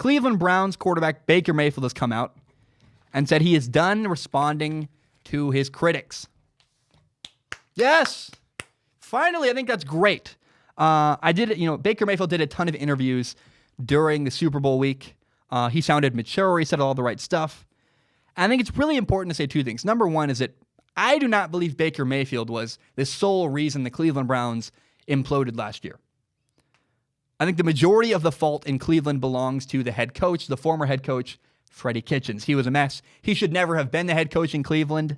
Cleveland Browns quarterback Baker Mayfield has come out and said he is done responding to his critics. Yes! Finally, I think that's great. Baker Mayfield did a ton of interviews during the Super Bowl week. He sounded mature. He said all the right stuff. And I think it's really important to say two things. Number one is that I do not believe Baker Mayfield was the sole reason the Cleveland Browns imploded last year. I think the majority of the fault in Cleveland belongs to the head coach, the former head coach, Freddie Kitchens. He was a mess. He should never have been the head coach in Cleveland.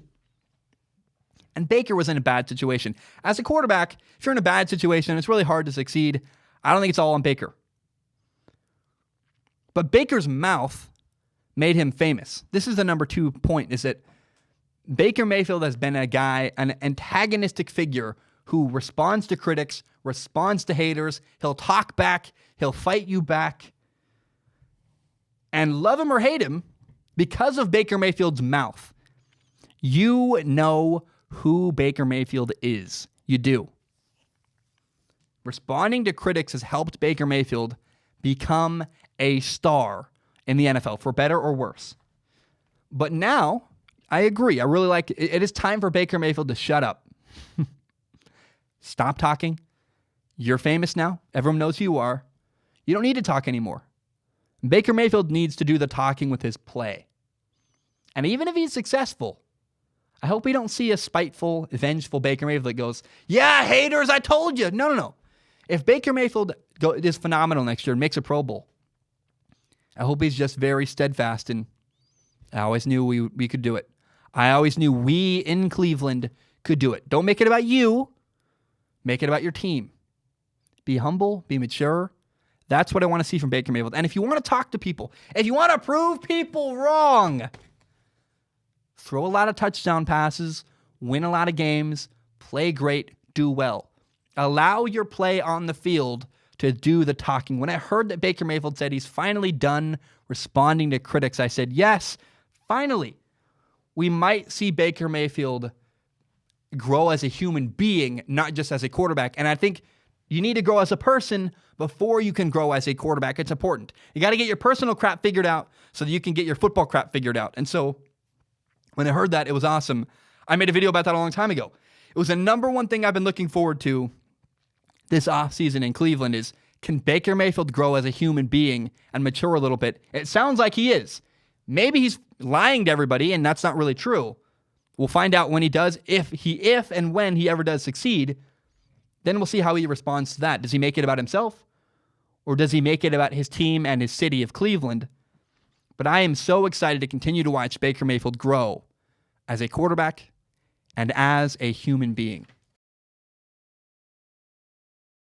And Baker was in a bad situation. As a quarterback, if you're in a bad situation, it's really hard to succeed. I don't think it's all on Baker. But Baker's mouth made him famous. This is the number 2 point, is that Baker Mayfield has been a guy, an antagonistic figure who responds to critics, responds to haters. He'll talk back. He'll fight you back. And love him or hate him, because of Baker Mayfield's mouth, you know who Baker Mayfield is. You do. Responding to critics has helped Baker Mayfield become a star in the NFL, for better or worse. But now, I agree. I really like it. It is time for Baker Mayfield to shut up. Stop talking. You're famous now. Everyone knows who you are. You don't need to talk anymore. Baker Mayfield needs to do the talking with his play. And even if he's successful, I hope we don't see a spiteful, vengeful Baker Mayfield that goes, yeah, haters, I told you. No. If Baker Mayfield is phenomenal next year and makes a Pro Bowl, I hope he's just very steadfast, and I always knew we could do it. I always knew we in Cleveland could do it. Don't make it about you. Make it about your team. Be humble, be mature. That's what I want to see from Baker Mayfield. And if you want to talk to people, if you want to prove people wrong, throw a lot of touchdown passes, win a lot of games, play great, do well. Allow your play on the field to do the talking. When I heard that Baker Mayfield said he's finally done responding to critics, I said, yes, finally. We might see Baker Mayfield grow as a human being, not just as a quarterback. And I think you need to grow as a person before you can grow as a quarterback. It's important. You got to get your personal crap figured out so that you can get your football crap figured out. And so when I heard that, it was awesome. I made a video about that a long time ago. It was the number one thing I've been looking forward to this offseason in Cleveland is, can Baker Mayfield grow as a human being and mature a little bit? It sounds like he is. Maybe he's lying to everybody, and that's not really true. We'll find out when he does, if and when he ever does succeed. Then we'll see how he responds to that. Does he make it about himself? Or does he make it about his team and his city of Cleveland? But I am so excited to continue to watch Baker Mayfield grow as a quarterback and as a human being.